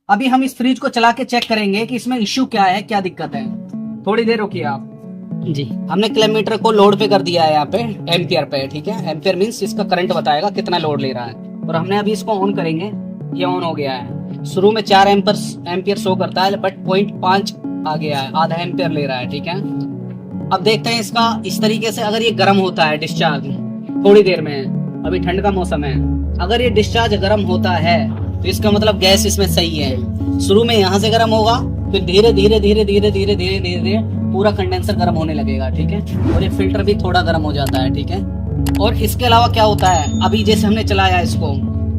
अभी हम इस फ्रिज को चला के चेक करेंगे कि इसमें इश्यू क्या है, क्या दिक्कत है। थोड़ी देर रुकिए आप जी। हमने किलोमीटर को लोड पे कर दिया है यहाँ पे एम्पियर पे, ठीक है। एम्पियर मींस इसका करंट बताएगा कितना लोड ले रहा है। और हमने अभी इसको ऑन करेंगे, ये ऑन हो गया है। शुरू में 4 एम्पियर शो करता है, बट 0.5 आ गया है, आधा एम्पियर ले रहा है, ठीक है। अब देखते हैं इसका इस तरीके से। अगर ये गर्म होता है डिस्चार्ज थोड़ी देर में, अभी ठंड का मौसम है, अगर ये डिस्चार्ज गर्म होता है तो इसका मतलब गैस इसमें सही है। शुरू में यहाँ से गर्म होगा, फिर धीरे धीरे धीरे धीरे धीरे धीरे धीरे धीरे पूरा कंडेंसर गर्म होने लगेगा, ठीक है। और ये फिल्टर भी थोड़ा गर्म हो जाता है, ठीक है। और इसके अलावा क्या होता है, अभी जैसे हमने चलाया इसको,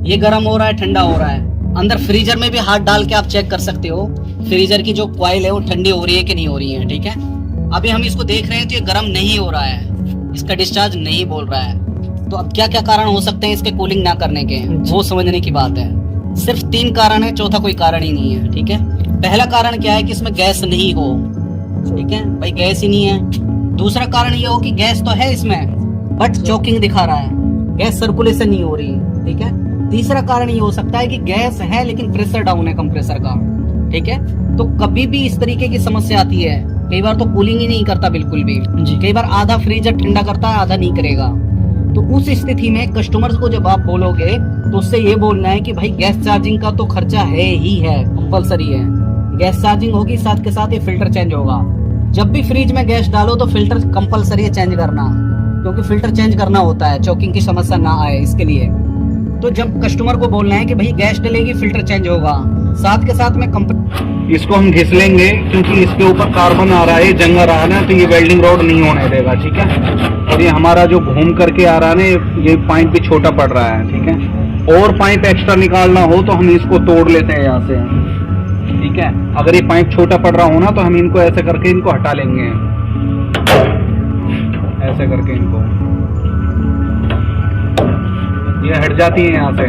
ये गर्म हो रहा है, ठंडा हो रहा है। अंदर फ्रीजर में भी हाथ डाल के आप चेक कर सकते हो, फ्रीजर की जो कॉइल है वो ठंडी हो रही है कि नहीं हो रही है, ठीक है। अभी हम इसको देख रहे हैं तो ये गर्म नहीं हो रहा है, इसका डिस्चार्ज नहीं बोल रहा है। तो अब क्या क्या कारण हो सकते हैं इसके कूलिंग ना करने के, वो समझने की बात है। सिर्फ 3 कारण है, चौथा कोई कारण ही नहीं है, ठीक है। पहला कारण क्या है कि इसमें गैस नहीं हो, ठीक है भाई, गैस ही नहीं है। दूसरा कारण ये हो कि गैस तो है इसमें बट चोकिंग दिखा रहा है, गैस सर्कुलेशन नहीं हो रही, ठीक है। तीसरा कारण ये हो सकता है कि गैस है लेकिन प्रेशर डाउन है कंप्रेसर का, ठीक है। तो कभी भी इस तरीके की समस्या आती है। कई बार तो कूलिंग ही नहीं करता बिल्कुल भी जी, कई बार आधा फ्रीजर ठंडा करता है, आधा नहीं करेगा। तो उस स्थिति में कस्टमर्स को जब आप बोलोगे तो उससे ये बोलना है कि भाई गैस चार्जिंग का तो खर्चा है ही है, कंपलसरी है। गैस चार्जिंग होगी, साथ के साथ ये फिल्टर चेंज होगा। जब भी फ्रिज में गैस डालो तो फिल्टर कंपलसरी है चेंज करना, क्योंकि फिल्टर चेंज करना होता है, चोकिंग की समस्या ना आए इसके लिए। तो जब कस्टमर को बोलना है कि भाई गैस डलेगी फिल्टर चेंज होगा, साथ के साथ में इसको हम घिस लेंगे क्योंकि इसके ऊपर कार्बन आ रहा है, जंग आ रहा है ना, तो ये वेल्डिंग रॉड नहीं होने देगा, ठीक है। और ये हमारा जो घूम करके आ रहा है ना, ये पाइप भी छोटा पड़ रहा है, ठीक है। और पाइप एक्स्ट्रा निकालना हो तो हम इसको तोड़ लेते हैं यहाँ से, ठीक है। अगर ये पाइप छोटा पड़ रहा हो ना तो हम इनको ऐसे करके इनको हटा लेंगे, ऐसे करके इनको, ये हट जाती है यहाँ से।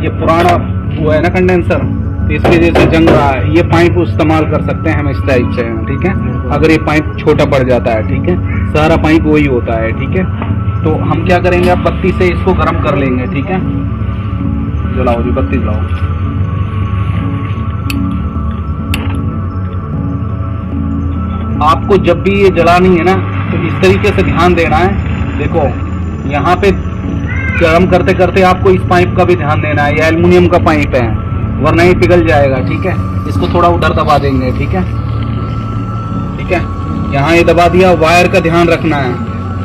ये पुराना वो है ना कंडेंसर, तो इसकी वजह से जंग रहा है। ये पाइप इस्तेमाल कर सकते हैं हम इस टाइप से, ठीक है। अगर ये पाइप छोटा पड़ जाता है, ठीक है, सारा पाइप वही होता है, ठीक है। तो हम क्या करेंगे, अब बत्ती से इसको गर्म कर लेंगे, ठीक है। जलाओ जी, बत्ती जलाओ। आपको जब भी ये जलानी है ना तो इस तरीके से ध्यान देना है। देखो यहाँ पे गर्म करते करते आपको इस पाइप का भी ध्यान देना है, ये एल्युमिनियम का पाइप है वरना ये पिघल जाएगा, ठीक है। इसको थोड़ा उधर दबा देंगे, ठीक है, ठीक है। यहाँ ये दबा दिया। वायर का ध्यान रखना है,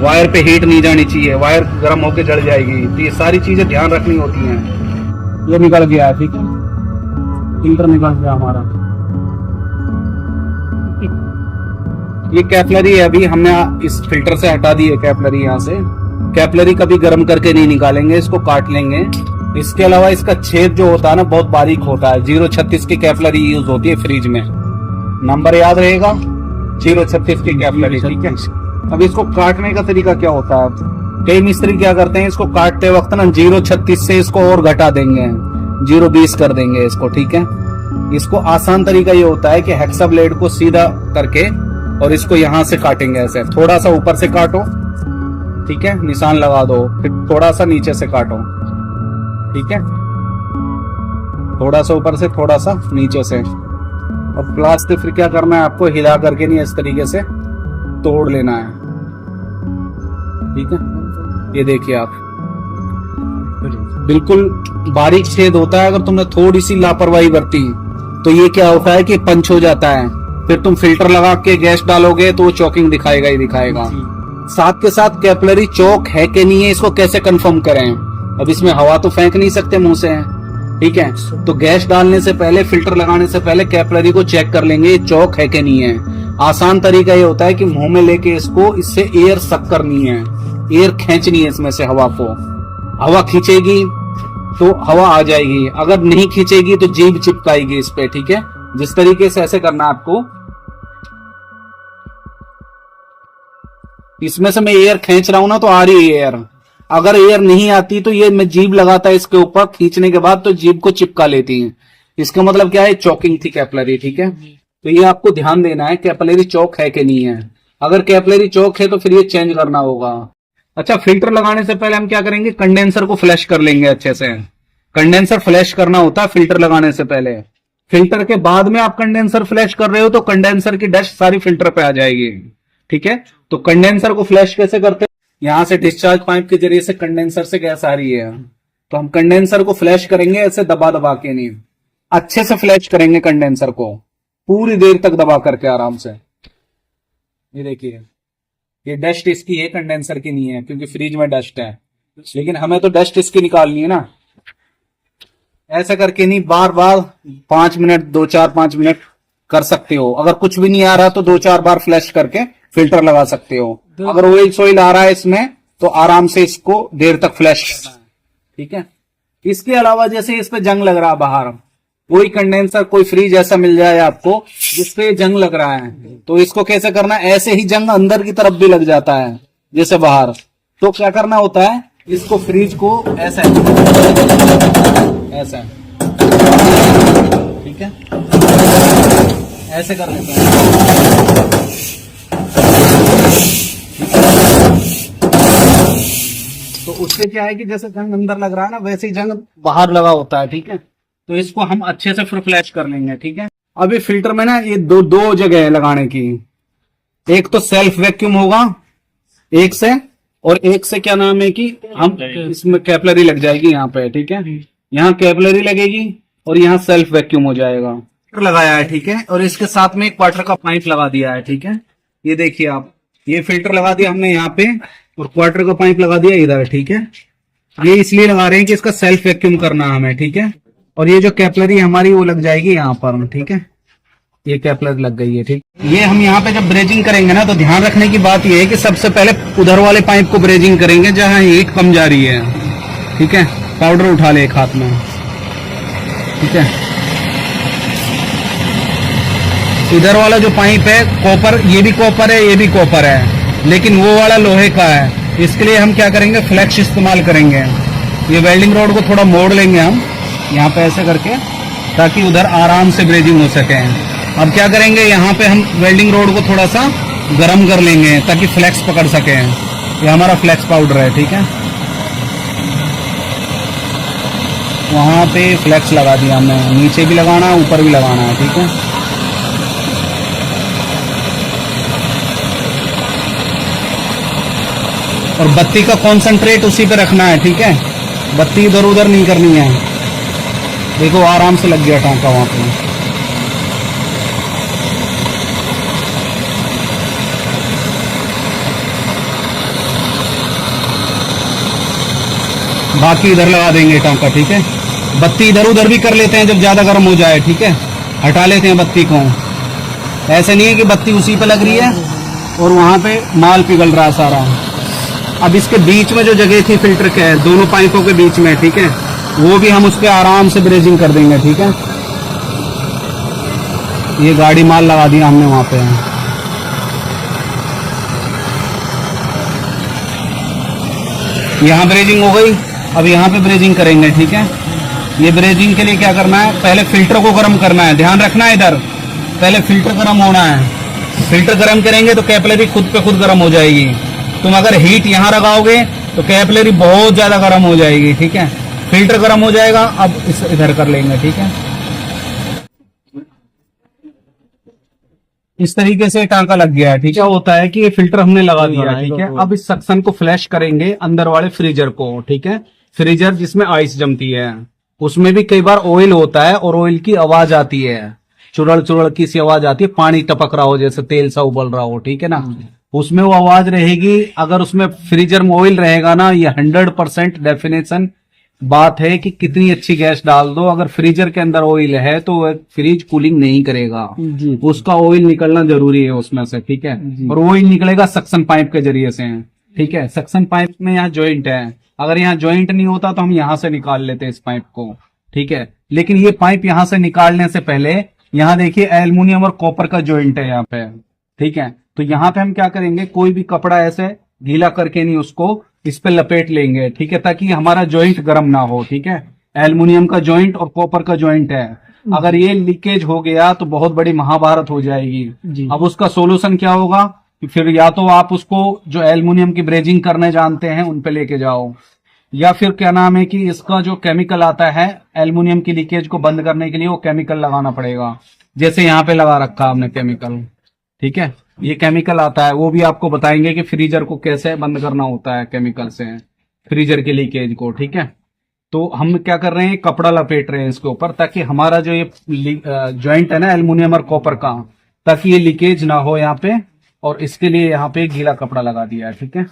वायर पे हीट नहीं जानी चाहिए, वायर गर्म होके जल जाएगी। तो ये सारी चीजें ध्यान रखनी होती हैं। ये निकल गया, ठीक है, फिल्टर निकल गया हमारा। ये कैपलरी है, अभी हमने इस फिल्टर से हटा दी है कैपलरी। यहाँ से कैपलरी कभी गर्म करके नहीं निकालेंगे, इसको काट लेंगे। इसके अलावा इसका छेद जो होता है ना बहुत बारीक होता है। 036 की कैपलरी यूज होती है फ्रिज में, नंबर याद रहेगा, 036 की कैपलरी, ठीक है। अब इसको काटने का तरीका क्या होता है, कई मिस्त्री क्या करते हैं, इसको काटते वक्त ना 036 से इसको और घटा देंगे, 020 कर देंगे इसको, ठीक है। इसको आसान तरीका ये होता है कि हेक्सा ब्लेड को सीधा करके और इसको यहाँ से काटेंगे, ऐसे थोड़ा सा ऊपर से काटो, ठीक है, निशान लगा दो, फिर थोड़ा सा नीचे से काटो, ठीक है, थोड़ा सा ऊपर से थोड़ा सा नीचे से। और प्लास्टिक फिर क्या करना है, आपको हिला करके नहीं, इस तरीके से तोड़ लेना है, ठीक है। ये देखिए आप, बिल्कुल बारीक छेद होता है। अगर तुमने थोड़ी सी लापरवाही बरती तो ये क्या होता है कि पंच हो जाता है, फिर तुम फिल्टर लगा के गैस डालोगे तो वो चॉकिंग दिखाएगा ही दिखाएगा। साथ के साथ कैपलरी चौक है कि नहीं है, इसको कैसे कंफर्म करें। अब इसमें हवा तो फेंक नहीं सकते मुंह से, ठीक है। तो गैस डालने से पहले, फिल्टर लगाने से पहले कैपलरी को चेक कर लेंगे ये चौक है कि नहीं है। आसान तरीका ये होता है कि मुंह में लेके इसको, इससे एयर सक करनी है, एयर खींचनी है इसमें से हवा को। हवा खींचेगी तो हवा आ जाएगी, अगर नहीं खींचेगी तो जीभ चिपकाएगी इस पे, ठीक है। जिस तरीके से ऐसे करना है आपको, इसमें से मैं एयर खींच रहा हूं ना तो आ रही है एयर। अगर एयर नहीं आती तो ये मैं जीभ लगाता है इसके ऊपर, खींचने के बाद तो जीभ को चिपका लेती है। इसका मतलब क्या है, चौकिंग थी कैपलरी, ठीक है। तो ये आपको ध्यान देना है कैपलरी चौक है कि नहीं है। अगर कैपलरी चौक है तो फिर ये चेंज करना होगा। अच्छा, फिल्टर लगाने से पहले हम क्या करेंगे, कंडेंसर को फ्लैश कर लेंगे अच्छे से। कंडेंसर फ्लैश करना होता है फिल्टर लगाने से पहले, फिल्टर के बाद में आप कंडेंसर फ्लैश कर रहे हो तो कंडेंसर की डस्ट सारी फिल्टर पे आ जाएगी। ठीक है, तो कंडेंसर को फ्लैश कैसे करते हैं? यहां से डिस्चार्ज पाइप के जरिए से कंडेंसर से गैस आ रही है, तो हम कंडेंसर को फ्लैश करेंगे ऐसे दबा दबा के नहीं, अच्छे से फ्लैश करेंगे कंडेंसर को पूरी देर तक दबा करके आराम से। ये देखिए, ये डस्ट इसकी है, कंडेंसर की नहीं है, क्योंकि फ्रिज में डस्ट है, लेकिन हमें तो डस्ट इसकी निकालनी है ना। ऐसा करके नहीं, बार बार 5 मिनट 2-4-5 मिनट कर सकते हो। अगर कुछ भी नहीं आ रहा तो 2-4 बार फ्लैश करके फिल्टर लगा सकते हो। अगर ऑयल सोइल आ रहा है इसमें तो आराम से इसको देर तक फ्लैश करना है। ठीक है, इसके अलावा जैसे इस पे जंग लग रहा है बाहर, कोई कंडेंसर कोई फ्रिज ऐसा मिल जाए आपको जिसपे जंग लग रहा है, तो इसको कैसे करना है? ऐसे ही जंग अंदर की तरफ भी लग जाता है जैसे बाहर, तो क्या करना होता है? इसको फ्रिज को ऐसा ऐसा, ठीक है, ऐसे कर लेते हैं। तो उससे क्या है कि जैसे जंग अंदर लग रहा है ना, वैसे ही जंग बाहर लगा होता है। ठीक है, तो इसको हम अच्छे से फिर फ्लैश कर लेंगे। ठीक है, अभी फिल्टर में ना ये दो जगह है लगाने की, एक तो सेल्फ वैक्यूम होगा एक से, और एक से क्या नाम है कि हम इसमें कैपलरी लग जाएगी यहाँ पे। ठीक है, यहाँ कैपलरी लगेगी और यहाँ सेल्फ वैक्यूम हो जाएगा। लगाया है, ठीक है, और इसके साथ में एक क्वार्टर का पाइप लगा दिया है। ठीक है, ये देखिए आप, ये फिल्टर लगा दिया हमने यहाँ पे और क्वार्टर का पाइप लगा दिया इधर। ठीक है, ये इसलिए लगा रहे हैं कि इसका सेल्फ वैक्यूम करना है हमें। ठीक है, और ये जो कैपलरी हमारी वो लग जाएगी यहाँ पर। ठीक है, ये कैपलरी लग गई है। ठीक, ये हम यहाँ पे जब ब्रेजिंग करेंगे ना, तो ध्यान रखने की बात ये है कि सबसे पहले उधर वाले पाइप को ब्रेजिंग करेंगे जहां हीट कम जा रही है। ठीक है, पाउडर उठा ले एक हाथ में। ठीक है, इधर वाला जो पाइप है कॉपर, ये भी कॉपर है, ये भी कॉपर है, लेकिन वो वाला लोहे का है। इसके लिए हम क्या करेंगे? फ्लैक्स इस्तेमाल करेंगे। ये वेल्डिंग रोड को थोड़ा मोड़ लेंगे हम यहाँ पे ऐसे करके, ताकि उधर आराम से ब्रेजिंग हो सके। अब क्या करेंगे? यहाँ पे हम वेल्डिंग रोड को थोड़ा सा गर्म कर लेंगे ताकि फ्लैक्स पकड़ सके। ये हमारा फ्लैक्स पाउडर है। ठीक है, वहां पे फ्लैक्स लगा दिया हमने, नीचे भी लगाना है ऊपर भी लगाना है। ठीक है, और बत्ती का कॉन्सेंट्रेट उसी पे रखना है। ठीक है, बत्ती इधर उधर नहीं करनी है। देखो आराम से लग गया टांका वहां पे। बाकी इधर लगा देंगे टांका। ठीक है, बत्ती इधर उधर भी कर लेते हैं जब ज्यादा गर्म हो जाए। ठीक है, हटा लेते हैं बत्ती को। ऐसे नहीं है कि बत्ती उसी पे लग रही है और वहां पे माल पिघल रहा है सारा। अब इसके बीच में जो जगह थी फिल्टर के दोनों पाइपों के बीच में, ठीक है, वो भी हम उस पर आराम से ब्रेजिंग कर देंगे। ठीक है, ये गाड़ी माल लगा दिया हमने वहां पे। यहाँ ब्रेजिंग हो गई, अब यहाँ पे ब्रेजिंग करेंगे। ठीक है, ये ब्रेजिंग के लिए क्या करना है? पहले फिल्टर को गर्म करना है। ध्यान रखना है इधर, पहले फिल्टर गर्म होना है। फिल्टर गर्म करेंगे तो कैपलरी खुद पे खुद गर्म हो जाएगी। तुम अगर हीट यहाँ लगाओगे तो कैपलरी बहुत ज्यादा गर्म हो जाएगी। ठीक है, फिल्टर गर्म हो जाएगा। अब इस इधर कर लेंगे। ठीक है, इस तरीके से टांका लग गया है। ठीक है, होता है कि ये फिल्टर हमने लगा दिया है। ठीक है, अब इस सक्शन को फ्लैश करेंगे अंदर वाले फ्रीजर को। ठीक है, फ्रीजर जिसमें आइस जमती है, उसमें भी कई बार ऑयल होता है और ऑयल की आवाज आती है, चुड़ल चुड़ल की सी आवाज आती है, पानी टपक रहा हो जैसे तेल सा उबल रहा हो। ठीक है ना, उसमें वो आवाज रहेगी। अगर उसमें फ्रीजर में ऑयल रहेगा ना, ये 100% डेफिनेशन बात है कि कितनी अच्छी गैस डाल दो, अगर फ्रीजर के अंदर ऑयल है तो फ्रिज कूलिंग नहीं करेगा। उसका ऑयल निकलना जरूरी है उसमें से। ठीक है, और ऑयल निकलेगा सक्शन पाइप के जरिए से। ठीक है, सक्शन पाइप में यहाँ जॉइंट है, अगर यहाँ जॉइंट नहीं होता तो हम यहाँ से निकाल लेते हैं इस पाइप को। ठीक है, लेकिन ये पाइप यहाँ से निकालने से पहले यहाँ देखिए एल्युमिनियम और कॉपर का जॉइंट है यहाँ पे। ठीक है, तो यहाँ पे हम क्या करेंगे? कोई भी कपड़ा ऐसे गीला करके नहीं उसको इस पे लपेट लेंगे। ठीक है, ताकि हमारा जॉइंट गर्म ना हो। ठीक है, एल्युमिनियम का जॉइंट और कॉपर का जॉइंट है, अगर ये लीकेज हो गया तो बहुत बड़ी महाभारत हो जाएगी। अब उसका सोल्यूशन क्या होगा? फिर या तो आप उसको जो एल्युमिनियम की ब्रेजिंग करने जानते हैं उन पे लेके जाओ, या फिर क्या नाम है कि इसका जो केमिकल आता है एल्युमिनियम की लीकेज को बंद करने के लिए, वो केमिकल लगाना पड़ेगा। जैसे यहाँ पे लगा रखा हमने केमिकल, ठीक है, ये केमिकल आता है, वो भी आपको बताएंगे कि फ्रीजर को कैसे बंद करना होता है केमिकल से, फ्रीजर की लीकेज को, ठीक है। तो हम क्या कर रहे हैं, कपड़ा लपेट रहे हैं इसके ऊपर, ताकि हमारा जो ये जॉइंट है ना एल्युमिनियम और कॉपर का, ताकि ये लीकेज ना हो यहाँ पे, और इसके लिए यहाँ पे गीला कपड़ा लगा दिया है, ठीक है।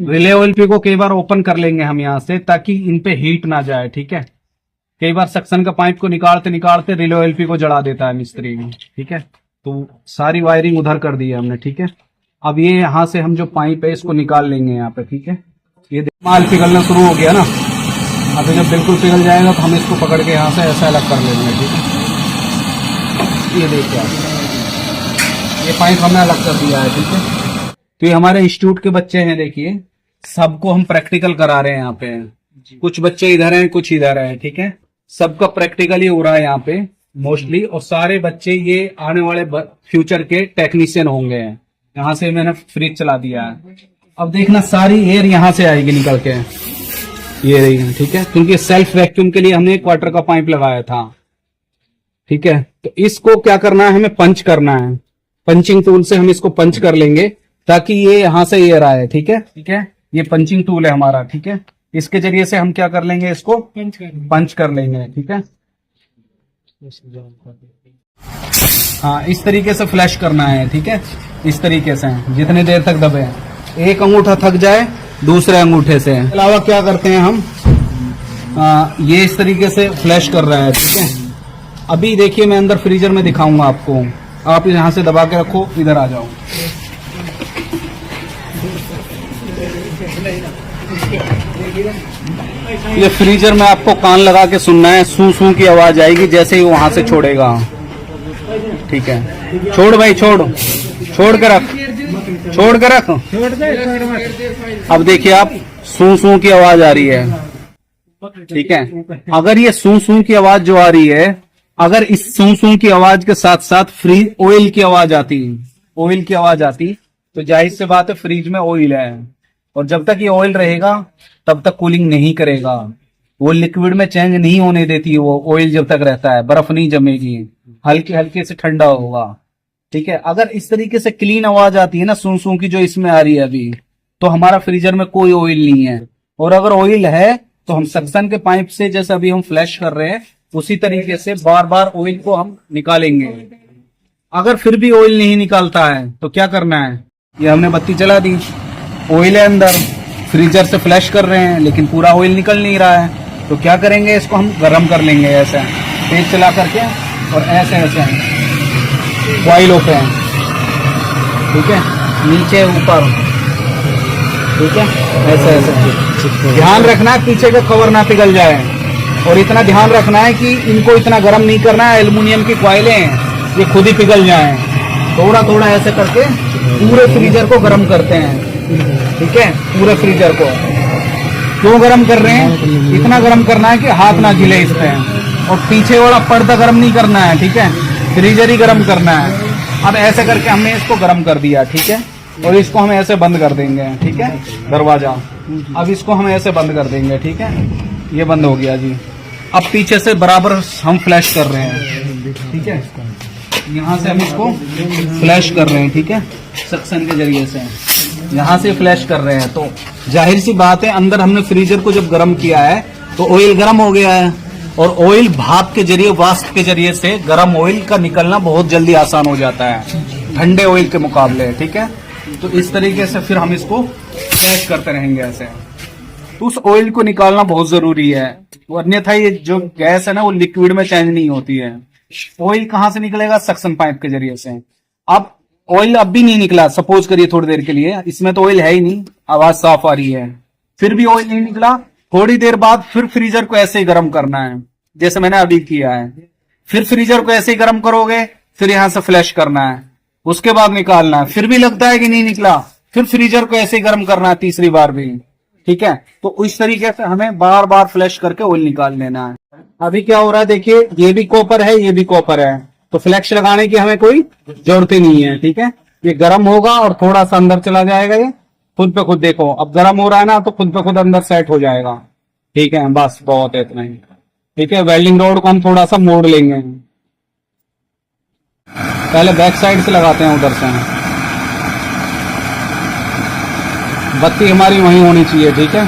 रिले ओएलपी को कई बार ओपन कर लेंगे हम यहाँ से, ताकि इन पे हीट ना जाए, ठीक है। कई बार सक्शन का पाइप को निकालते निकालते रिले ओएलपी को जला देता है मिस्त्री, ठीक है। तो सारी वायरिंग उधर कर दी है हमने, ठीक है। अब ये यहाँ से हम जो पाइप है इसको निकाल लेंगे यहाँ पे, ठीक है। ये माल पिघलना शुरू हो गया ना, अभी जब बिल्कुल पिघल जाएगा तो हम इसको पकड़ के यहाँ से ऐसा अलग कर लेंगे, ठीक है। ये देखिए आप, ये पाइप हमने अलग कर दिया है, ठीक है। तो ये हमारे इंस्टीट्यूट के बच्चे हैं, देखिए सबको हम प्रैक्टिकल करा रहे हैं यहाँ पे। कुछ बच्चे इधर हैं, कुछ इधर हैं, ठीक है। सबका प्रैक्टिकल ही हो रहा है यहाँ पे मोस्टली, और सारे बच्चे ये आने वाले फ्यूचर के टेक्नीशियन होंगे। यहाँ से मैंने फ्रिज चला दिया है, अब देखना सारी एयर यहाँ से आएगी निकल के, ये रही है, ठीक है। क्योंकि सेल्फ वैक्यूम के लिए हमने एक वाटर का पाइप लगाया था, ठीक है। तो इसको क्या करना है, हमें पंच करना है, पंचिंग टूल से हम इसको पंच कर लेंगे ताकि ये यहाँ से एयर आए, ठीक है, ठीक है। ये पंचिंग टूल है हमारा, ठीक है। इसके जरिए से हम क्या कर लेंगे, इसको पंच कर लेंगे, ठीक है। हाँ, इस तरीके से फ्लैश करना है, ठीक है। इस तरीके से जितनी देर तक दबे, एक अंगूठा थक जाए दूसरे अंगूठे से। अलावा क्या करते हैं हम, ये इस तरीके से फ्लैश कर रहा है, ठीक है। अभी देखिए मैं अंदर फ्रीजर में दिखाऊंगा आपको, आप यहाँ से दबा के रखो, इधर आ जाओ। ये फ्रीजर में आपको कान लगा के सुनना है, सू सू की आवाज आएगी जैसे ही वहां से छोड़ेगा, ठीक है। छोड़ भाई, छोड़, छोड़ के रख, छोड़ के रख। अब देखिए आप, सू सू की आवाज आ रही है, ठीक है। अगर ये सू सू की आवाज जो आ रही है, अगर इस सू सू की आवाज के साथ साथ फ्रीज ऑयल की आवाज आती, ऑयल की आवाज आती, तो जाहिर सी बात है फ्रिज में ऑयल है, और जब तक ये ऑयल रहेगा तब तक कूलिंग नहीं करेगा, वो लिक्विड में चेंज नहीं होने देती, वो ऑयल जब तक रहता है, बर्फ नहीं जमेगी, हल्के हल्के से ठंडा होगा, ठीक है। अगर इस तरीके से क्लीन आवाज आती है ना सू सू की, जो इसमें आ रही है अभी, तो हमारा फ्रीजर में कोई ऑयल नहीं है। और अगर ऑयल है तो हम सक्शन के पाइप से, जैसे अभी हम फ्लैश कर रहे हैं, उसी तरीके से बार बार ऑयल को हम निकालेंगे। अगर फिर भी ऑयल नहीं निकालता है तो क्या करना है, ये हमने बत्ती जला दी, ऑयल है अंदर, फ्रीजर से फ्लैश कर रहे हैं लेकिन पूरा ऑयल निकल नहीं रहा है, तो क्या करेंगे, इसको हम गर्म कर लेंगे ऐसे, तेज चला करके, और ऐसे ऐसे कॉइल होते हैं, ठीक है, नीचे ऊपर, ठीक है, ऐसे ऐसे। ध्यान रखना है पीछे का कवर ना पिघल जाए, और इतना ध्यान रखना है कि इनको इतना गर्म नहीं करना है, एल्युमिनियम की कॉइलें हैं, ये खुद ही पिघल जाएं। थोड़ा थोड़ा ऐसे करके पूरे फ्रीजर को गर्म करते हैं, ठीक है, पूरे फ्रीजर को। क्यों गर्म कर रहे हैं, इतना गर्म करना है कि हाथ ना गिले इस पे, और पीछे वाला पर्दा गर्म नहीं करना है, ठीक है, फ्रीजर ही गर्म करना है। अब ऐसे करके हमने इसको गर्म कर दिया, ठीक है, और इसको हम ऐसे बंद कर देंगे, ठीक है, दरवाजा। अब इसको हम ऐसे बंद कर देंगे, ठीक है, ये बंद हो गया जी। अब पीछे से बराबर हम फ्लैश कर रहे हैं, ठीक है, यहाँ से हम इसको फ्लैश कर रहे हैं, ठीक है, सक्शन के जरिए से यहाँ से फ्लैश कर रहे हैं। तो जाहिर सी बात है, अंदर हमने फ्रीजर को जब गर्म किया है तो ऑयल गर्म हो गया है, और ऑयल भाप के जरिए, वाष्प के जरिए से गर्म ऑयल का निकलना बहुत जल्दी आसान हो जाता है ठंडे ऑयल के मुकाबले, ठीक है। तो इस तरीके से फिर हम इसको फ्लैश करते रहेंगे ऐसे। तो उस ऑयल को निकालना बहुत जरूरी है, अन्यथा ये जो गैस है ना वो लिक्विड में चेंज नहीं होती है। ऑयल कहाँ से निकलेगा, सक्शन पाइप के जरिए से। अब ऑयल अब भी नहीं निकला, सपोज करिए थोड़ी देर के लिए, इसमें तो ऑयल है ही नहीं, आवाज साफ आ रही है, फिर भी ऑयल नहीं निकला, थोड़ी देर बाद फिर फ्रीजर को ऐसे ही गर्म करना है जैसे मैंने अभी किया है। फिर फ्रीजर को ऐसे ही गर्म करोगे, फिर यहां से फ्लैश करना है, उसके बाद निकालना है, फिर भी लगता है कि नहीं निकला, फिर फ्रीजर को ऐसे ही गर्म करना है तीसरी बार भी, ठीक है। तो इस तरीके से हमें बार बार फ्लैश करके ऑयल निकाल लेना है। अभी क्या हो रहा है देखिए, ये भी कॉपर है, ये भी कॉपर है, तो फ्लैश लगाने की हमें कोई जरूरत ही नहीं है, ठीक है। ये गर्म होगा और थोड़ा सा अंदर चला जाएगा, ये खुद पे खुद देखो, अब गर्म हो रहा है ना तो खुद पे खुद अंदर सेट हो जाएगा, ठीक है, बस बहुत है इतना ही। ठीक है, वेल्डिंग रोड को हम थोड़ा सा मोड़ लेंगे, पहले बैक साइड से लगाते हैं उधर से। बत्ती हमारी वहीं होनी चाहिए, ठीक है,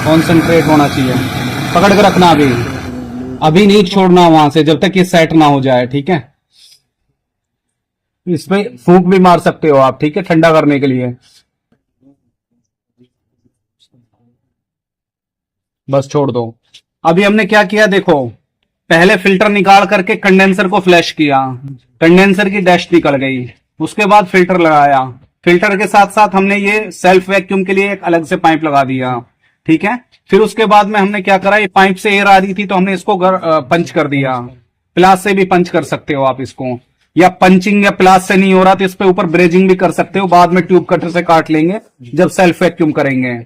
कॉन्सेंट्रेट होना चाहिए। पकड़ के रखना, अभी नहीं छोड़ना वहां से जब तक ये सेट ना हो जाए, ठीक है। इसमें फूंक भी मार सकते हो आप, ठीक है, ठंडा करने के लिए। बस छोड़ दो। अभी हमने क्या किया देखो, पहले फिल्टर निकाल करके कंडेंसर को फ्लैश किया, कंडेंसर की डैश निकल गई, उसके बाद फिल्टर लगाया, फिल्टर के साथ साथ हमने ये सेल्फ वैक्यूम के लिए एक अलग से पाइप लगा दिया, ठीक है। फिर उसके बाद में हमने क्या करा, ये पाइप से एयर आ रही थी तो हमने इसको पंच कर दिया। प्लास से भी पंच कर सकते हो आप इसको, या पंचिंग या प्लास से नहीं हो रहा तो इस पे ऊपर ब्रेजिंग भी कर सकते हो, बाद में ट्यूब कटर से काट लेंगे जब सेल्फ वैक्यूम करेंगे।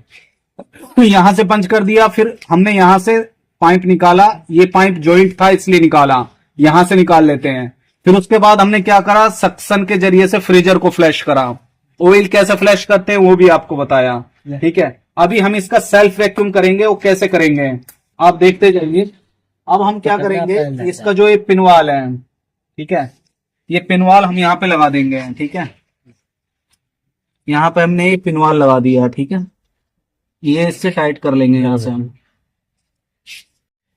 तो यहां से पंच कर दिया, फिर हमने यहां से पाइप निकाला, ये पाइप जॉइंट था इसलिए निकाला, यहां से निकाल लेते हैं। फिर उसके बाद हमने क्या करा, सक्शन के जरिए से फ्रीजर को फ्लैश करा। ऑयल कैसे फ्लैश करते हैं वो भी आपको बताया, ठीक है। अभी हम इसका सेल्फ वैक्यूम करेंगे, वो कैसे करेंगे आप देखते जाइए। अब हम क्या करेंगे, इसका जो ये पिनवाल है, ठीक है, ये पिनवाल हम यहाँ पे लगा देंगे, ठीक है। यहाँ पे हमने ये पिनवाल लगा दिया, ठीक है, ये इससे टाइट कर लेंगे यहां से हम।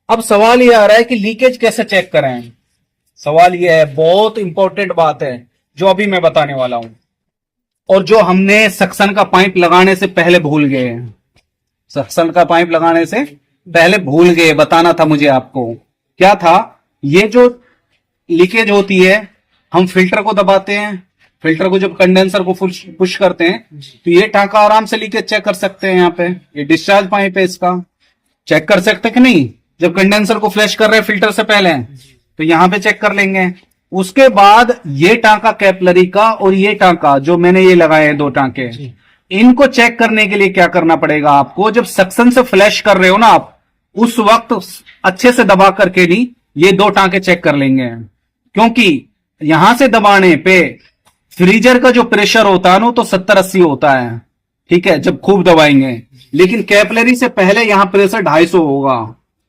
अब सवाल ये आ रहा है कि लीकेज कैसे चेक करें। सवाल ये है, बहुत इंपॉर्टेंट बात है जो अभी मैं बताने वाला हूं, और जो हमने सक्शन का पाइप लगाने से पहले भूल गए। सक्शन का पाइप लगाने से पहले भूल गए, बताना था मुझे आपको। क्या था, ये जो लीकेज होती है, हम फिल्टर को दबाते हैं, फिल्टर को जब कंडेंसर को पुश करते हैं तो ये टांका आराम से लीकेज चेक कर सकते हैं। यहाँ पे ये डिस्चार्ज पाइप है, इसका चेक कर सकते कि नहीं। जब कंडेंसर को फ्लैश कर रहे हैं फिल्टर से पहले तो यहाँ पे चेक कर लेंगे। उसके बाद ये टांका कैपलरी का और ये टांका जो मैंने ये लगाए हैं, दो टांके, इनको चेक करने के लिए क्या करना पड़ेगा आपको, जब सक्शन से फ्लैश कर रहे हो ना आप, उस वक्त अच्छे से दबा करके नहीं, ये दो टांके चेक कर लेंगे। क्योंकि यहां से दबाने पे फ्रीजर का जो प्रेशर होता है ना तो 70-80 होता है, ठीक है, जब खूब दबाएंगे। लेकिन कैपलरी से पहले यहां प्रेशर 250 होगा,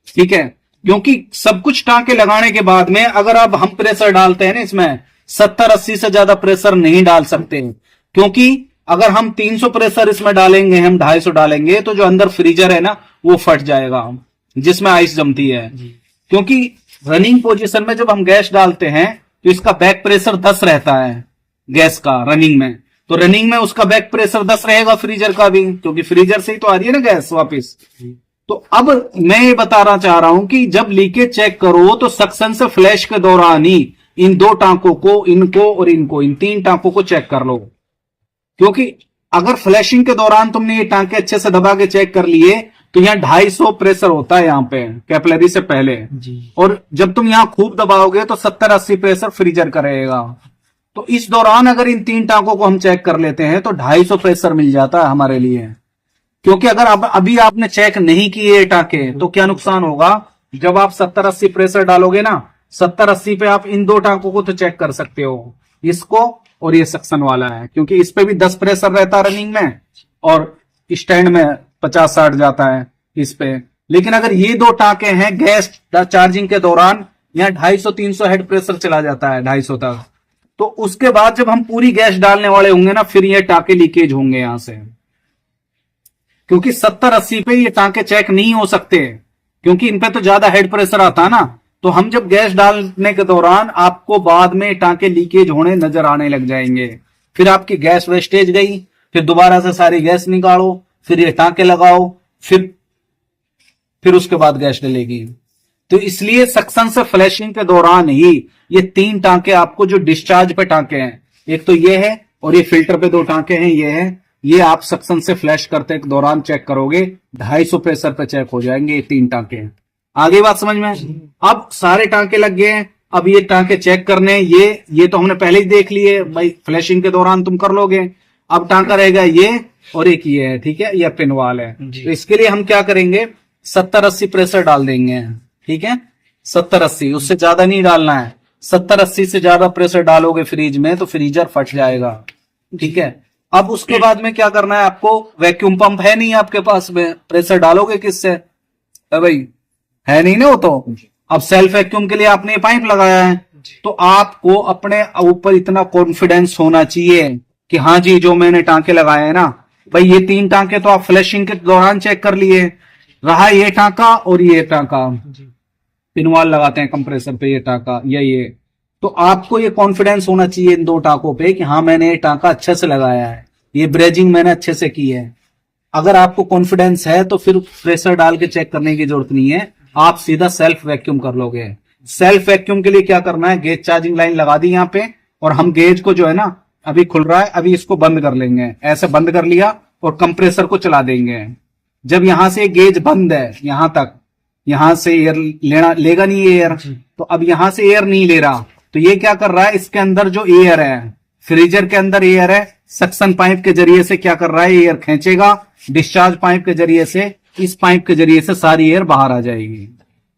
ठीक है। क्योंकि सब कुछ टांके लगाने के बाद में अगर अब हम प्रेशर डालते हैं ना इसमें, 70-80 से ज्यादा प्रेशर नहीं डाल सकते। क्योंकि अगर हम 300 प्रेशर इसमें डालेंगे, हम 250 डालेंगे, तो जो अंदर फ्रीजर है ना वो फट जाएगा, जिसमें आइस जमती है। क्योंकि रनिंग पोजीशन में जब हम गैस डालते हैं तो इसका बैक प्रेशर 10 रहता है गैस का रनिंग में, तो रनिंग में उसका बैक प्रेशर 10 रहेगा फ्रीजर का भी, क्योंकि फ्रीजर से ही तो आ रही है ना गैस वापस। तो अब मैं ये बताना चाह रहा हूं कि जब लीकेज चेक करो तो सक्शन से फ्लैश के दौरान ही इन दो टांकों को, इनको और इनको, इन 3 टांकों को चेक कर लो। क्योंकि अगर फ्लैशिंग के दौरान तुमने ये टांके अच्छे से दबा के चेक कर लिए तो यहाँ 250 प्रेशर होता है यहाँ पे कैपलरी से पहले जी। और जब तुम यहाँ खूब दबाओगे तो 70-80 प्रेशर फ्रीजर का रहेगा। तो इस दौरान अगर इन 3 टांकों को हम चेक कर लेते हैं तो 250 प्रेशर मिल जाता है हमारे लिए। क्योंकि अगर अभी आपने चेक नहीं किए टांके तो क्या नुकसान होगा, जब आप 70-80 प्रेशर डालोगे ना, 70-80 पे आप इन 2 टांकों को तो चेक कर सकते हो, इसको और ये सक्शन वाला है, क्योंकि इस पे भी 10 प्रेशर रहता है रनिंग में और स्टैंड में 50-60 जाता है इस पे। लेकिन अगर ये 2 टांके हैं गैस चार्जिंग के दौरान, यहाँ 250-300 हेड प्रेशर चला जाता है, 250 तक। तो उसके बाद जब हम पूरी गैस डालने वाले होंगे ना, फिर ये टांके लीकेज होंगे यहां से, क्योंकि 70-80 पे ये टांके चेक नहीं हो सकते, क्योंकि इन पे तो ज्यादा हेड प्रेशर आता है ना। तो हम जब गैस डालने के दौरान आपको बाद में टांके लीकेज होने नजर आने लग जाएंगे, फिर आपकी गैस वेस्टेज गई, फिर दोबारा से सारी गैस निकालो, फिर ये टांके लगाओ, फिर उसके बाद गैस डलेगी। तो इसलिए सक्शन से फ्लैशिंग के दौरान ही ये 3 टांके आपको, जो डिस्चार्ज पे टांके हैं, एक तो ये है और ये फिल्टर पे 2 टांके हैं, ये है, ये आप सक्शन से फ्लैश करते के दौरान चेक करोगे, 250 प्रेशर पे चेक हो जाएंगे ये 3 टांके। आगे बात समझ में? अब सारे टांके लग गए हैं, अब ये टांके चेक करने, ये तो हमने पहले ही देख लिए भाई, फ्लैशिंग के दौरान तुम कर लोगे। अब टांका रहेगा ये और एक ये है, ठीक है, ये पिनवाल है। तो इसके लिए हम क्या करेंगे, 70-80 प्रेशर डाल देंगे, ठीक है, 70-80, उससे ज्यादा नहीं डालना है। 70-80 से ज्यादा प्रेशर डालोगे फ्रीज में तो फ्रीजर फट जाएगा, ठीक है। अब उसके बाद में क्या करना है आपको, वैक्यूम पंप है नहीं आपके पास में, प्रेशर डालोगे किससे, है भाई, है नहीं ना वो तो। अब सेल्फ वैक्यूम के लिए आपने ये पाइप लगाया है, तो आपको अपने ऊपर इतना कॉन्फिडेंस होना चाहिए कि हाँ जी जो मैंने टांके लगाए हैं ना भाई, ये 3 टांके तो आप फ्लैशिंग के दौरान चेक कर लिए, रहा ये टांका और ये टांका, पिनवाल लगाते हैं कंप्रेसर पे, ये टांका या ये, तो आपको ये कॉन्फिडेंस होना चाहिए इन 2 टांकों पे कि हाँ मैंने ये टांका अच्छे से लगाया है, ये ब्रेजिंग मैंने अच्छे से की है। अगर आपको कॉन्फिडेंस है तो फिर प्रेशर डाल के चेक करने की जरूरत नहीं है, आप सीधा सेल्फ वैक्यूम कर लोगे। सेल्फ वैक्यूम के लिए क्या करना है, गेज चार्जिंग लाइन लगा दी यहाँ पे, और हम गेज को जो है ना, अभी खुल रहा है, अभी इसको बंद कर लेंगे, ऐसे बंद कर लिया और कंप्रेसर को चला देंगे। जब यहां से गेज बंद है यहां तक, यहां से एयर लेगा नहीं एयर, तो अब यहां से एयर नहीं ले रहा, तो ये क्या कर रहा है, इसके अंदर जो एयर है, फ्रीजर के अंदर एयर है, सक्शन पाइप के जरिए से क्या कर रहा है, एयर खींचेगा, डिस्चार्ज पाइप के जरिए से, इस पाइप के जरिए से सारी एयर बाहर आ जाएगी।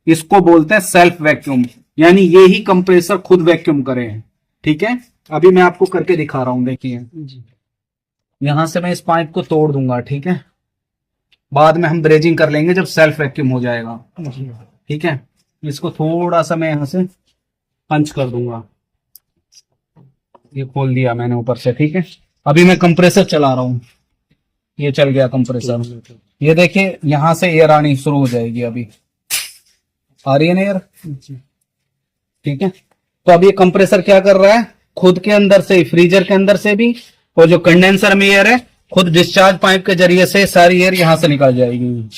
इसको बोलते हैं सेल्फ वैक्यूम, यानी ये ही कंप्रेसर खुद वैक्यूम करे। ठीक है, अभी मैं आपको करके दिखा रहा हूं, देखिए यहां से मैं इस पाइप को तोड़ दूंगा, ठीक है, बाद में हम ब्रेजिंग कर लेंगे जब सेल्फ वैक्यूम हो जाएगा। ठीक है, इसको थोड़ा सा मैं यहां से पंच कर दूंगा, ये खोल दिया मैंने ऊपर से। ठीक है, अभी मैं कंप्रेसर चला रहा हूं, ये चल गया कंप्रेसर, ये देखिए यहां से एयर आनी शुरू हो जाएगी, अभी आ रही है ना एयर। ठीक है, तो अब ये कंप्रेसर क्या कर रहा है, खुद के अंदर से, फ्रीजर के अंदर से भी, और जो कंडेंसर में एयर है, खुद डिस्चार्ज पाइप के जरिए से सारी एयर यहां से निकल जाएगी।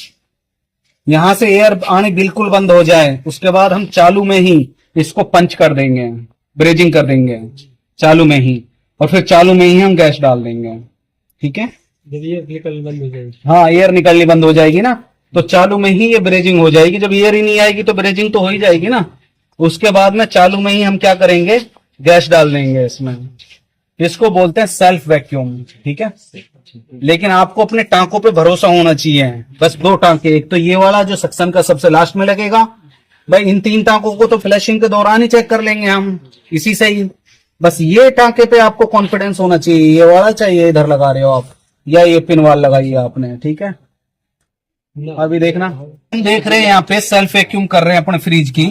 यहां से एयर आनी बिल्कुल बंद हो जाए, उसके बाद हम चालू में ही इसको पंच कर देंगे, ब्रेजिंग कर देंगे चालू में ही, और फिर चालू में ही हम गैस डाल देंगे। ठीक है, एयर निकलनी बंद हो जाएगी। हाँ, एयर निकलनी बंद हो जाएगी ना, तो चालू में ही ये ब्रेजिंग हो जाएगी। जब एयर ही नहीं आएगी तो ब्रेजिंग तो हो ही जाएगी ना। उसके बाद में चालू में ही हम क्या करेंगे, गैस डाल देंगे इसमें। इसको बोलते हैं सेल्फ वैक्यूम। ठीक है, लेकिन आपको अपने टांकों पे भरोसा होना चाहिए। बस 2 टांके, एक तो ये वाला जो सक्शन का सबसे लास्ट में लगेगा, भाई इन 3 टांकों को तो फ्लैशिंग के दौरान ही चेक कर लेंगे हम, इसी से ही। बस ये टांके पे आपको कॉन्फिडेंस होना चाहिए, ये वाला चाहिए इधर लगा रहे हो आप, या ये पिन वाल लगाइए आपने। ठीक है, अभी देखना, हम देख रहे हैं यहाँ पे सेल्फ वैक्यूम कर रहे हैं अपने फ्रिज की,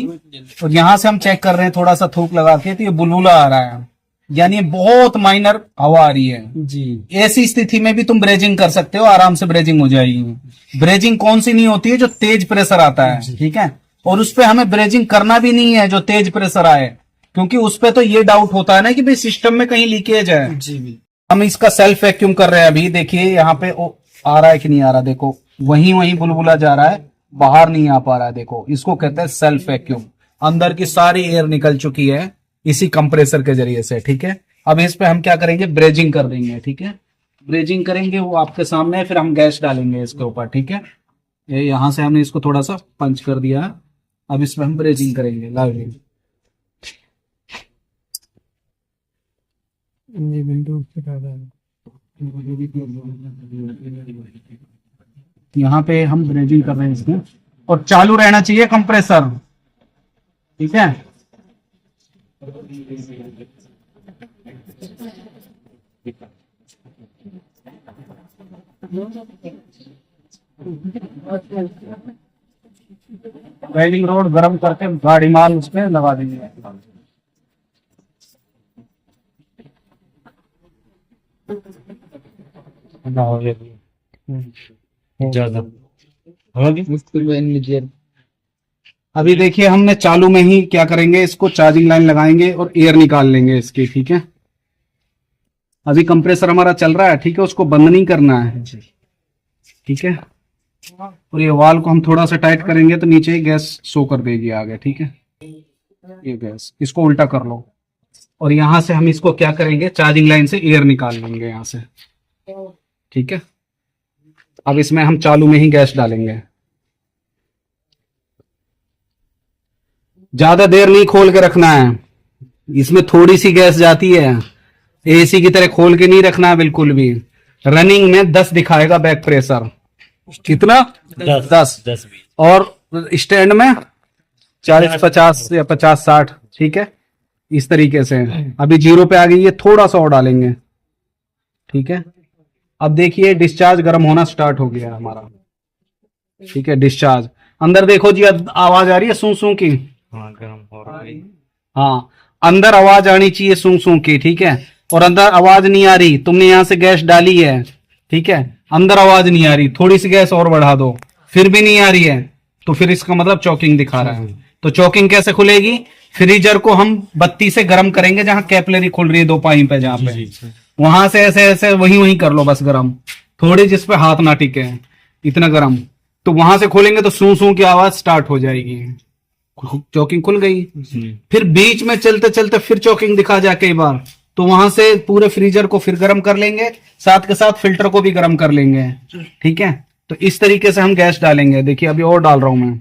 और यहाँ से हम चेक कर रहे हैं थोड़ा सा थूक लगा के, तो ये बुलबुला आ रहा है, यानी बहुत माइनर हवा आ रही है जी। ऐसी स्थिति में भी तुम ब्रेजिंग कर सकते हो, आराम से ब्रेजिंग हो जाएगी। ब्रेजिंग कौन सी नहीं होती है, जो तेज प्रेशर आता है। ठीक है, और उस पर हमें ब्रेजिंग करना भी नहीं है जो तेज प्रेशर आए, क्योंकि उस पर तो ये डाउट होता है ना कि भाई सिस्टम में कहीं लीकेज है जी। हम इसका सेल्फ वैक्यूम कर रहे हैं। अभी देखिए यहाँ पे आ रहा है कि नहीं आ रहा, देखो वहीं बुलबुला जा रहा है, बाहर नहीं आ पा रहा है। देखो, इसको कहते हैं सेल्फ वैक्यूम। अंदर की सारी एयर निकल चुकी है इसी कंप्रेसर के जरिए से। ठीक है, अब इस पे हम क्या करेंगे, ब्रेजिंग कर देंगे। ठीक है, ब्रेजिंग करेंगे, वो आपके सामने है, फिर हम गैस डालेंगे इसके ऊपर। ठीक है, ये यहां से हमने इसको थोड़ा सा पंच कर दिया है, अब इसमें हम ब्रेजिंग करेंगे लाइव। यहाँ पे हम ब्रेजिंग कर रहे हैं इसमें, और चालू रहना चाहिए कंप्रेसर। ठीक है, ड्राइविंग रोड गर्म करके गाड़ी माल उस पे लगा देंगे। अभी देखिए हमने चालू में ही क्या करेंगे, इसको चार्जिंग लाइन लगाएंगे और एयर निकाल लेंगे इसकी। ठीक है, अभी कंप्रेसर हमारा चल रहा है। ठीक है, उसको बंद नहीं करना है। ठीक है, और ये वाल को हम थोड़ा सा टाइट करेंगे तो नीचे ही गैस शो कर देगी आगे। ठीक है, ये गैस, इसको उल्टा कर लो, और यहां से हम इसको क्या करेंगे, चार्जिंग लाइन से एयर निकाल लेंगे यहां से। ठीक है, अब इसमें हम चालू में ही गैस डालेंगे। ज्यादा देर नहीं खोल के रखना है, इसमें थोड़ी सी गैस जाती है, एसी की तरह खोल के नहीं रखना है बिल्कुल भी। रनिंग में 10 दिखाएगा बैक प्रेशर, कितना 10 और स्टैंड में 40-50 या 50-60। ठीक है, इस तरीके से अभी 0 पे आ गई है, थोड़ा सा और डालेंगे। ठीक है, अब देखिए डिस्चार्ज गर्म होना स्टार्ट हो गया हमारा। ठीक है, डिस्चार्ज अंदर देखो जी, आवाज आ रही है सूं सूं की। हाँ गर्म हो रहा है। हाँ, अंदर आवाज आनी चाहिए सूं सूं की, ठीक है। और अंदर आवाज नहीं आ रही, तुमने यहाँ से गैस डाली है, ठीक है, अंदर आवाज नहीं आ रही, थोड़ी सी गैस और बढ़ा दो, फिर भी नहीं आ रही है, तो फिर इसका मतलब चॉकिंग दिखा रहा है। तो चॉकिंग कैसे खुलेगी? फ्रीजर को हम बत्ती से गर्म करेंगे, जहां कैपिलरी खुल रही है 2 पाइप है जहां पे, वहां से ऐसे ऐसे वही कर लो बस गर्म, थोड़ी जिसपे हाथ ना टिके, इतना गर्म। तो वहां से खोलेंगे तो सूं सूं की आवाज स्टार्ट हो जाएगी, चॉकिंग खुल गई। फिर बीच में चलते चलते फिर चॉकिंग दिखा जाए कई बार, तो वहां से पूरे फ्रीजर को फिर गर्म कर लेंगे, साथ के साथ फिल्टर को भी गर्म कर लेंगे, ठीक है। तो इस तरीके से हम गैस डालेंगे। देखिए अभी और डाल रहा हूं मैं,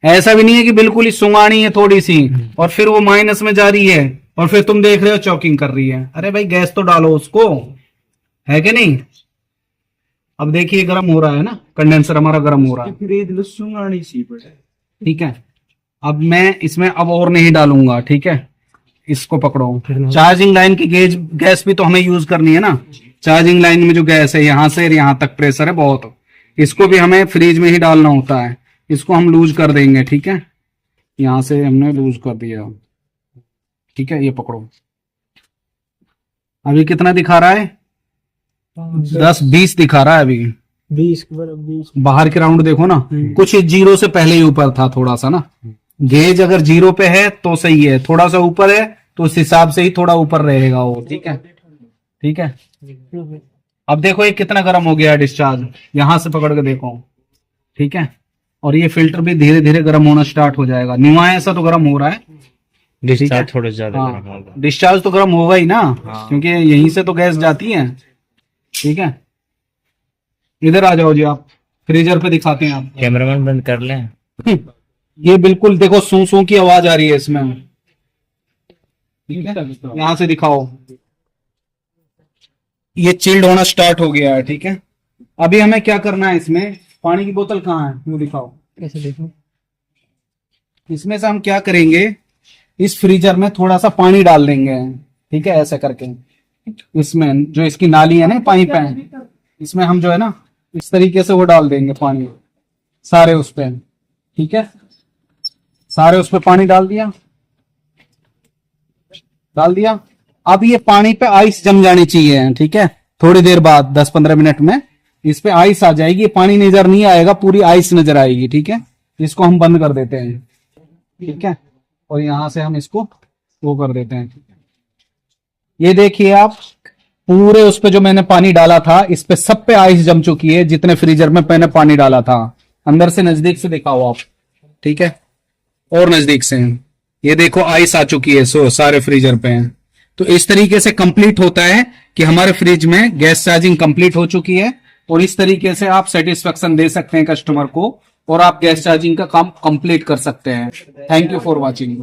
ऐसा भी नहीं है कि बिल्कुल ही सुंगानी है थोड़ी सी और फिर वो माइनस में जा रही है और फिर तुम देख रहे हो चॉकिंग कर रही है। अरे भाई गैस तो डालो उसको, है कि नहीं। अब देखिए गर्म हो रहा है ना, कंडेंसर हमारा गर्म हो रहा है, सुंगानी सी पड़े। ठीक है। अब मैं इसमें अब और नहीं डालूंगा, ठीक है। इसको पकड़ो, चार्जिंग लाइन की गैस भी तो हमें यूज करनी है ना। चार्जिंग लाइन में जो गैस है यहाँ से यहाँ तक प्रेशर है बहुत, इसको भी हमें फ्रिज में ही डालना होता है। इसको हम लूज कर देंगे, ठीक है। यहां से हमने लूज कर दिया, ठीक है। ये पकड़ो, अभी कितना दिखा रहा है? 10-20 दिखा रहा है अभी। 20 बाहर के राउंड देखो ना, कुछ जीरो से पहले ही ऊपर था थोड़ा सा ना। गेज अगर जीरो पे है तो सही है, थोड़ा सा ऊपर है तो उस हिसाब से ही थोड़ा ऊपर रहेगा वो, ठीक है, ठीक है। अब देखो ये कितना गर्म हो गया डिस्चार्ज, यहां से पकड़ के देखो, ठीक है। और ये फिल्टर भी धीरे धीरे गर्म होना स्टार्ट हो जाएगा। निवाय ऐसा तो गर्म हो रहा है, डिस्चार्ज थोड़ा ज्यादा हाँ, गर्म होगा। डिस्चार्ज तो गर्म होगा ही ना, क्योंकि यहीं से तो गैस जाती है, ठीक है। इधर आ जाओ जी आप, फ्रीजर पे दिखाते हैं आप। कैमरामैन बंद कर लें। ये बिल्कुल देखो सूं सूं की आवाज आ रही है इसमें, ठीक है। यहां से दिखाओ, ये चिल्ड होना स्टार्ट हो गया है, ठीक है। अभी हमें क्या करना है, इसमें पानी की बोतल कहाँ है, वो दिखाओ। कैसे देखो? इसमें से हम क्या करेंगे, इस फ्रीजर में थोड़ा सा पानी डाल देंगे, ठीक है, ऐसे करके। इसमें जो इसकी नाली है ना, पाइप है, इसमें हम जो है ना इस तरीके से वो डाल देंगे पानी सारे उस पे, ठीक है। सारे उस पे पानी डाल दिया, डाल दिया। अब ये पानी पे आइस जम जानी चाहिए, ठीक है। थोड़ी देर बाद 10-15 मिनट में इस पे आइस आ जाएगी, पानी नजर नहीं आएगा, पूरी आइस नजर आएगी, ठीक है। इसको हम बंद कर देते हैं, ठीक है। और यहां से हम इसको वो कर देते हैं, ठीक है। ये देखिए आप, पूरे उस पे जो मैंने पानी डाला था, इस पे सब पे आइस जम चुकी है, जितने फ्रीजर में मैंने पानी डाला था। अंदर से नजदीक से दिखाओ आप, ठीक है, और नजदीक से। ये देखो आइस आ चुकी है, सारे फ्रीजर पे है। तो इस तरीके से कंप्लीट होता है कि हमारे फ्रिज में गैस चार्जिंग कंप्लीट हो चुकी है, और इस तरीके से आप सेटिस्फेक्शन दे सकते हैं कस्टमर को, और आप गैस चार्जिंग का काम कंप्लीट कर सकते हैं। Thank you for watching.